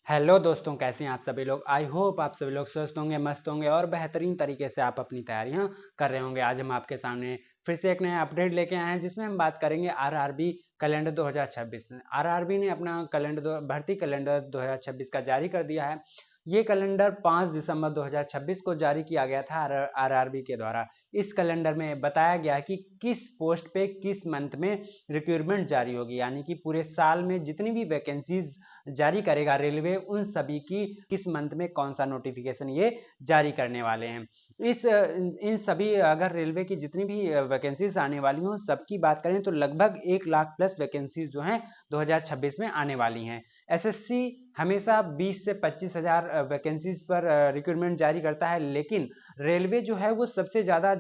Hello दोस्तों, कैसे हैं आप सभी लोग। आई होप आप सभी लोग स्वस्थ होंगे, मस्त होंगे और बेहतरीन तरीके से आप अपनी तैयारियां कर रहे होंगे। आज हम आपके सामने फिर से एक नया अपडेट लेके आए हैं जिसमें हम बात करेंगे आरआरबी कैलेंडर 2026। आरआरबी ने अपना भर्ती कैलेंडर 2026 का जारी कर दिया है। ये कैलेंडर 5 दिसंबर 2026 को जारी किया गया था आरआरबी के द्वारा। इस कैलेंडर में बताया गया कि किस पोस्ट पे किस मंथ में रिक्रूटमेंट जारी होगी, यानी कि पूरे साल में जितनी भी वैकेंसीज जारी करेगा रेलवे, उन सभी की किस मंथ में कौन सा नोटिफिकेशन ये जारी करने वाले हैं। इन सभी अगर रेलवे की जितनी भी वैकेंसीज आने वाली हो सबकी बात करें तो लगभग 1 लाख प्लस वैकेंसीज जो हैं 2026 में आने वाली हैं। एसएससी हमेशा 20 से 25 हजार वैकेंसीज पर रिक्रूटमेंट जारी करता है, लेकिन रेलवे जो है वो सबसे ज़्यादा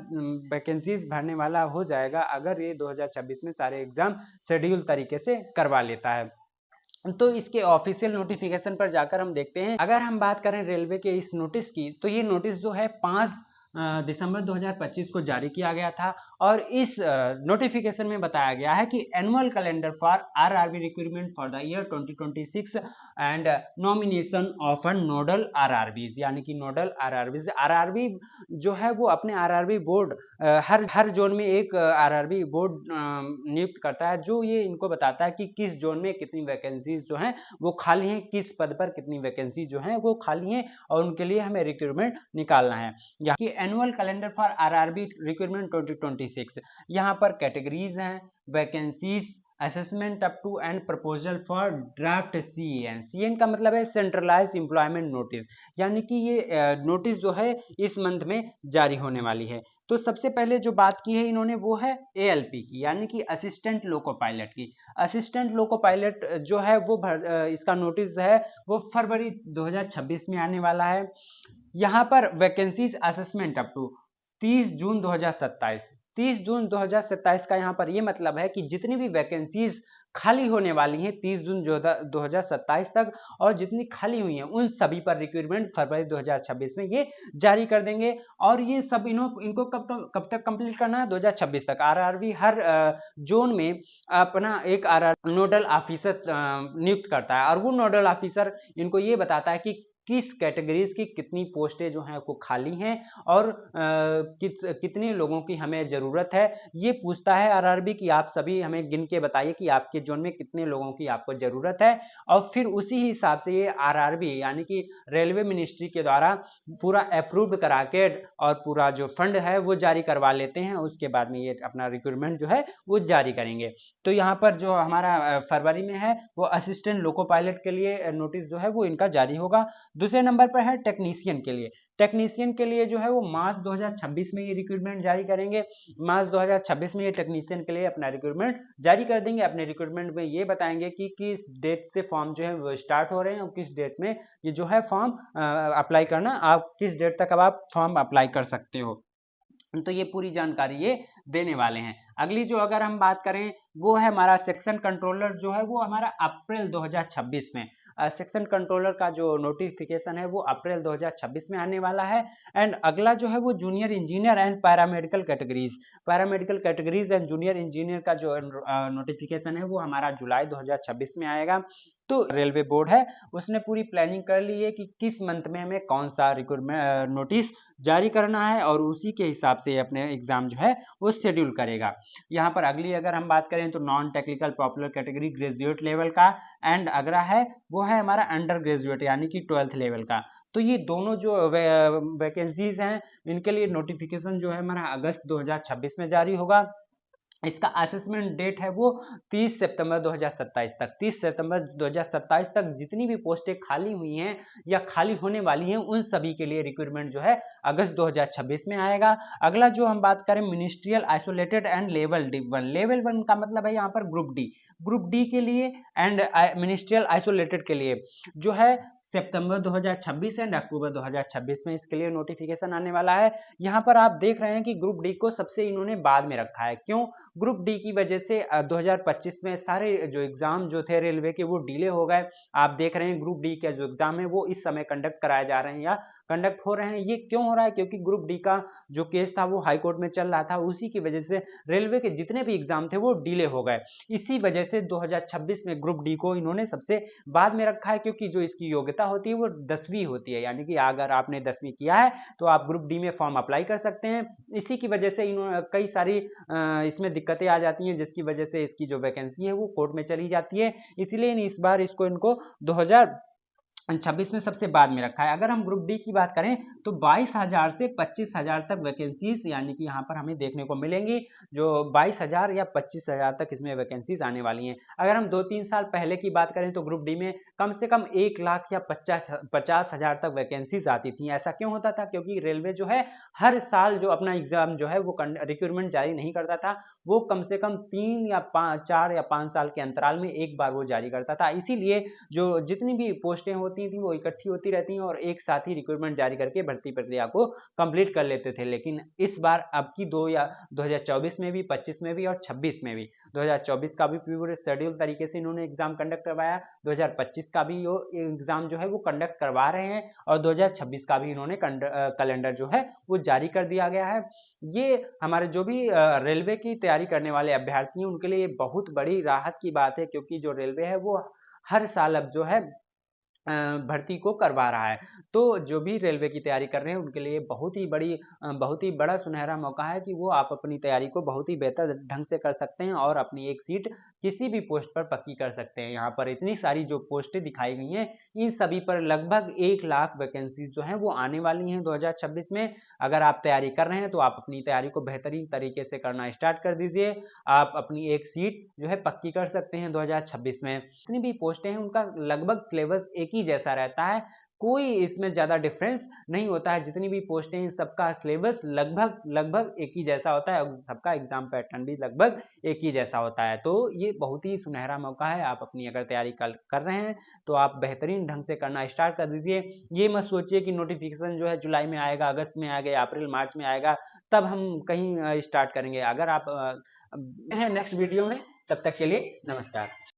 वैकेंसीज भरने वाला हो जाएगा अगर ये 2026 में सारे एग्जाम शेड्यूल तरीके से करवा लेता है। तो इसके ऑफिशियल नोटिफिकेशन पर जाकर हम देखते हैं। अगर हम बात करें रेलवे के इस नोटिस की, तो ये नोटिस जो है 5 दिसंबर 2025 को जारी किया गया था और इस नोटिफिकेशन में बताया गया है कि annual calendar for RRB recruitment for the year 2026 and nomination of nodal RRBs, यानी कि नोडल आरआरबीज। आरआरबी जो है वो अपने आरआरबी बोर्ड हर जोन में एक आरआरबी बोर्ड नियुक्त करता है, जो ये इनको बताता है कि किस जोन में कितनी वैकेंसीज जो हैं वो खाली हैं, किस पद पर कितनी वैकेंसी जो हैं वो खाली हैं और उनके लिए हमें रिक्रूटमेंट निकालना है। यहाँ की annual calendar for RRB recruitment 2026, यहाँ पर कैटेगरीज हैं, vacancies, assessment up to and proposal for draft CN. CN का मतलब है सेंट्रलाइज एम्प्लॉयमेंट नोटिस, यानी कि ये नोटिस जो है इस मंथ में जारी होने वाली है। तो सबसे पहले जो बात की है इन्होंने वो है एएलपी की, यानी कि असिस्टेंट लोको पायलट की। असिस्टेंट लोको पायलट जो है वो इसका नोटिस है वो फरवरी 2026 में आने वाला है। यहाँ पर वैकेंसीज असेसमेंट अप टू 30 जून 2027। 30 जून 2027 का यहाँ पर ये मतलब है कि जितनी भी वैकेंसीज खाली होने वाली हैं 30 जून 2027 तक, और जितनी खाली हुई हैं उन सभी पर रिक्रूटमेंट फरवरी 2026 में ये जारी कर देंगे। और ये सब इनको कब तक कंप्लीट करना है? 2026 तक। आरआरबी हर जोन में अपना एक आरआर नोडल ऑफिसर नियुक्त करता है और वो नोडल ऑफिसर इनको ये बताता है कि किस कैटेगरीज की कितनी पोस्टें जो हैं वो खाली हैं और कितने लोगों की हमें ज़रूरत है। ये पूछता है आरआरबी कि आप सभी हमें गिन के बताइए कि आपके जोन में कितने लोगों की आपको ज़रूरत है, और फिर उसी हिसाब से ये आरआरबी यानी कि रेलवे मिनिस्ट्री के द्वारा पूरा अप्रूव्ड करा के और पूरा जो फंड है वो जारी करवा लेते हैं। उसके बाद में ये अपना रिक्रूटमेंट जो है वो जारी करेंगे। तो यहाँ पर जो हमारा फरवरी में है वो असिस्टेंट लोको पायलट के लिए नोटिस जो है वो इनका जारी होगा। दूसरे नंबर पर है टेक्नीशियन के लिए। टेक्नीशियन के लिए जो है वो मार्च 2026 में ये रिक्रूटमेंट जारी करेंगे। मार्च 2026 में ये टेक्नीशियन के लिए अपना रिक्रूटमेंट जारी कर देंगे। अपने रिक्रूटमेंट में ये बताएंगे कि किस डेट से फॉर्म जो है वो स्टार्ट हो रहे हैं और किस डेट में ये जो है फॉर्म अप्लाई करना, आप किस डेट तक अब आप फॉर्म अप्लाई कर सकते हो। तो ये पूरी जानकारी ये देने वाले हैं। अगली जो अगर हम बात करें वो है हमारा सेक्शन कंट्रोलर, जो है वो हमारा अप्रैल 2026 में सेक्शन कंट्रोलर का जो नोटिफिकेशन है वो अप्रैल 2026 में आने वाला है। एंड अगला जो है वो junior engineer and paramedical categories and junior engineer का जो नोटिफिकेशन है वो हमारा जुलाई 2026 में आएगा। तो रेलवे बोर्ड है उसने पूरी प्लानिंग कर ली है कि किस मंथ में हमें कौन सा रिक्रूटमेंट नोटिस जारी करना है और उसी के हिसाब से अपने एग्जाम जो है वो शेड्यूल करेगा। यहाँ पर अगली अगर हम बात करें तो non technical popular category graduate level का, एंड अगला है वो है हमारा अंडर ग्रेजुएट यानी कि 12th लेवल का। तो ये दोनों जो वैकेंसीज हैं इनके लिए नोटिफिकेशन जो है हमारा अगस्त 2026 में जारी होगा। इसका असेसमेंट डेट है वो 30 सितंबर 2027 तक। 30 सितंबर 2027 तक जितनी भी पोस्टें खाली हुई हैं या खाली होने वाली हैं उन सभी के लिए रिक्रूटमेंट जो है अगस्त 2026 में आएगा। अगला जो हम बात करें ministerial isolated and level 1। Level 1 का मतलब है यहाँ पर ग्रुप डी के लिए एंड मिनिस्ट्रियल आइसोलेटेड के लिए जो है सितंबर 2026 एंड अक्टूबर 2026 में इसके लिए नोटिफिकेशन आने वाला है। यहाँ पर आप देख रहे हैं कि ग्रुप डी को सबसे इन्होंने बाद में रखा है। क्यों? ग्रुप डी की वजह से 2025 में सारे जो एग्जाम जो थे रेलवे के वो डिले हो गए। आप देख रहे हैं ग्रुप डी का जो एग्जाम है वो इस समय कंडक्ट कराए जा रहे हैं या कंडक्ट हो रहे हैं। ये क्यों हो रहा है? क्योंकि ग्रुप डी का जो केस था वो हाई कोर्ट में चल रहा था, उसी की वजह से रेलवे के जितने भी एग्जाम थे वो डिले हो गए। इसी वजह से 2026 में ग्रुप डी को इन्होंने सबसे बाद में रखा है, क्योंकि जो इसकी योग्यता होती है वो 10वीं होती है, यानी कि अगर आपने 10वीं किया है तो आप ग्रुप डी में फॉर्म अप्लाई कर सकते हैं। इसी की वजह से इन्होंने कई सारी इसमें दिक्कतें आ जाती हैं, जिसकी वजह से इसकी जो वैकेंसी है वो कोर्ट में चली जाती है। इसीलिए इस बार इनको 2026 में सबसे बाद में रखा है। अगर हम ग्रुप डी की बात करें तो 22,000 से 25,000 तक वैकेंसीज यानी कि यहाँ पर हमें देखने को मिलेंगी, जो 22,000 या 25,000 तक इसमें वैकेंसीज आने वाली हैं। अगर हम 2-3 साल पहले की बात करें तो ग्रुप डी में कम से कम 1 लाख या 50,000 तक वैकेंसीज आती थी। ऐसा क्यों होता था? क्योंकि रेलवे जो है हर साल जो अपना एग्जाम जो है वो रिक्रूटमेंट जारी नहीं करता था, वो कम से कम 3 या 4 या 5 साल के अंतराल में एक बार वो जारी करता था। इसीलिए जो जितनी भी पोस्टें होती थी वो इकट्ठी होती रहती हैं और एक साथ ही रिक्रूटमेंट जारी करके भर्ती प्रक्रिया को कंप्लीट कर लेते थे। लेकिन इस बार अब की 2024 में भी, 25 में भी और 26 में भी, 2024 का भी पूरे शेड्यूल तरीके से इन्होंने एग्जाम कंडक्ट करवाया, 2025 का भी एग्जाम जो है वो कंडक्ट करवा रहे हैं और 2026 का भी इन्होंने कैलेंडर जो है वो जारी कर दिया गया है। ये हमारे जो भी रेलवे की तैयारी करने वाले अभ्यर्थी हैं उनके लिए बहुत बड़ी राहत की बात है, क्योंकि जो रेलवे है वो हर साल अब जो है भर्ती को करवा रहा है। तो जो भी रेलवे की तैयारी कर रहे हैं उनके लिए बहुत ही बड़ा सुनहरा मौका है कि वो आप अपनी तैयारी को बहुत ही बेहतर ढंग से कर सकते हैं और अपनी एक सीट किसी भी पोस्ट पर पक्की कर सकते हैं। यहाँ पर इतनी सारी जो पोस्टें दिखाई गई हैं, इन सभी पर लगभग 1 लाख वैकेंसीज जो हैं वो आने वाली हैं 2026 में। अगर आप तैयारी कर रहे हैं तो आप अपनी तैयारी को बेहतरीन तरीके से करना स्टार्ट कर दीजिए। आप अपनी एक सीट जो है पक्की कर सकते हैं 2026 में। जितनी भी पोस्टें हैं उनका लगभग सिलेबस एक ही जैसा रहता है, कोई इसमें ज्यादा डिफरेंस नहीं होता है। जितनी भी पोस्टें हैं सबका सिलेबस लगभग एक ही जैसा होता है और सबका एग्जाम पैटर्न भी लगभग एक ही जैसा होता है। तो ये बहुत ही सुनहरा मौका है। आप अपनी अगर तैयारी कर रहे हैं तो आप बेहतरीन ढंग से करना स्टार्ट कर दीजिए। ये मत सोचिए कि नोटिफिकेशन जो है जुलाई में आएगा, अगस्त में आएगा या अप्रैल मार्च में आएगा तब हम कहीं स्टार्ट करेंगे। अगर आप नेक्स्ट वीडियो में, तब तक के लिए नमस्कार।